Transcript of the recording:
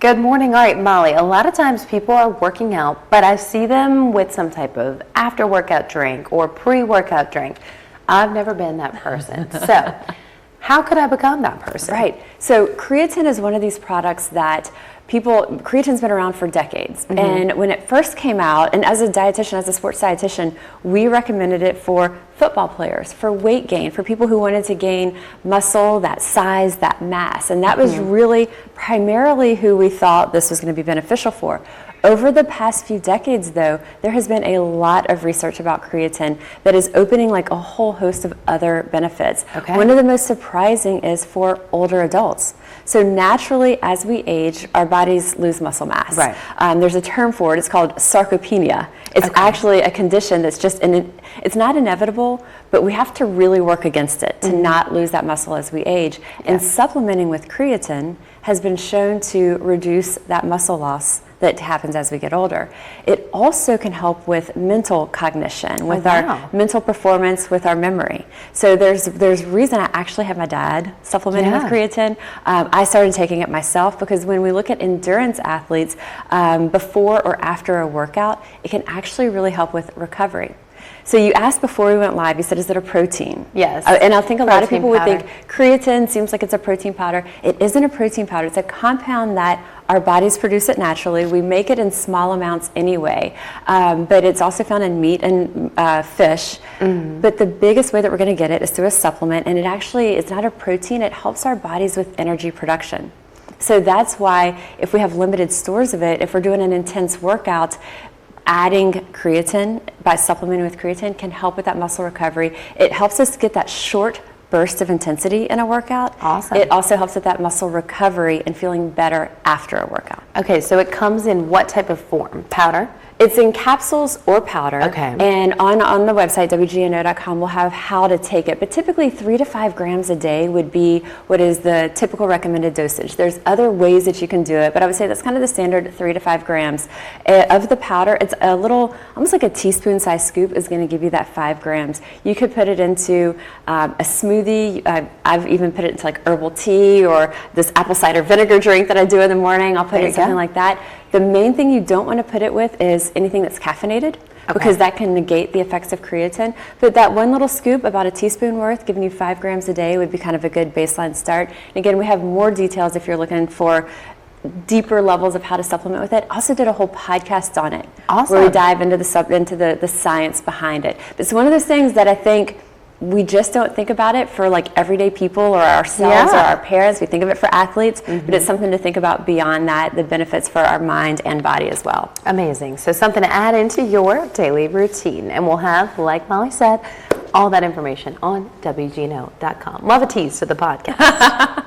Good morning. All right, Molly, a lot of times people are working out, but I see them with some type of after-workout drink or pre-workout drink. I've never been that person. So how could I become that person? Right. So creatine is one of these products that creatine's been around for decades. Mm-hmm. And when it first came out, and as a dietitian, as a sports dietitian, we recommended it for football players, for weight gain, for people who wanted to gain muscle, that size, that mass. And that was really primarily who we thought this was going to be beneficial for. Over the past few decades, though, there has been a lot of research about creatine that is opening like a whole host of other benefits. Okay. One of the most surprising is for older adults. So naturally, as we age, our bodies lose muscle mass. Right. There's a term for it. It's called sarcopenia. It's actually a condition that's just, it's not inevitable, but we have to really work against it to not lose that muscle as we age. Yeah. And supplementing with creatine has been shown to reduce that muscle loss that happens as we get older. It also can help with mental cognition, with our mental performance, with our memory. So there's reason I actually have my dad supplementing with creatine. I started taking it myself because when we look at endurance athletes, before or after a workout, it can actually really help with recovery. So you asked before we went live, you said, is it a protein? Yes. And I think a lot of people would powder. think creatine seems like it's a protein powder. It isn't a protein powder. It's a compound that our bodies produce it naturally. We make it in small amounts anyway, but it's also found in meat and fish. Mm-hmm. But the biggest way that we're going to get it is through a supplement, and it's not a protein. It helps our bodies with energy production. So that's why if we have limited stores of it, if we're doing an intense workout, adding creatine by supplementing with creatine can help with that muscle recovery. It helps us get that short burst of intensity in a workout. Awesome. It also helps with that muscle recovery and feeling better after a workout. Okay, so it comes in what type of form? Powder? It's in capsules or powder. Okay. And on the website, WGNO.com, we'll have how to take it. But typically 3 to 5 grams a day would be what is the typical recommended dosage. There's other ways that you can do it, but I would say that's kind of the standard 3 to 5 grams. Of the powder, it's a little, almost like a teaspoon-sized scoop is going to give you that 5 grams. You could put it into a smoothie. I've even put it into like herbal tea or this apple cider vinegar drink that I do in the morning. I'll put it in something like that. The main thing you don't want to put it with is anything that's caffeinated, because that can negate the effects of creatine. But that one little scoop, about a teaspoon worth, giving you 5 grams a day would be kind of a good baseline start. And again, we have more details if you're looking for deeper levels of how to supplement with it. Also did a whole podcast on it, where we dive into the science behind it. It's one of those things that I think we just don't think about it for like everyday people or ourselves or our parents. We think of it for athletes, but it's something to think about beyond that, the benefits for our mind and body as well. Amazing. So something to add into your daily routine. And we'll have, like Molly said, all that information on WGNO.com. Love a tease to the podcast.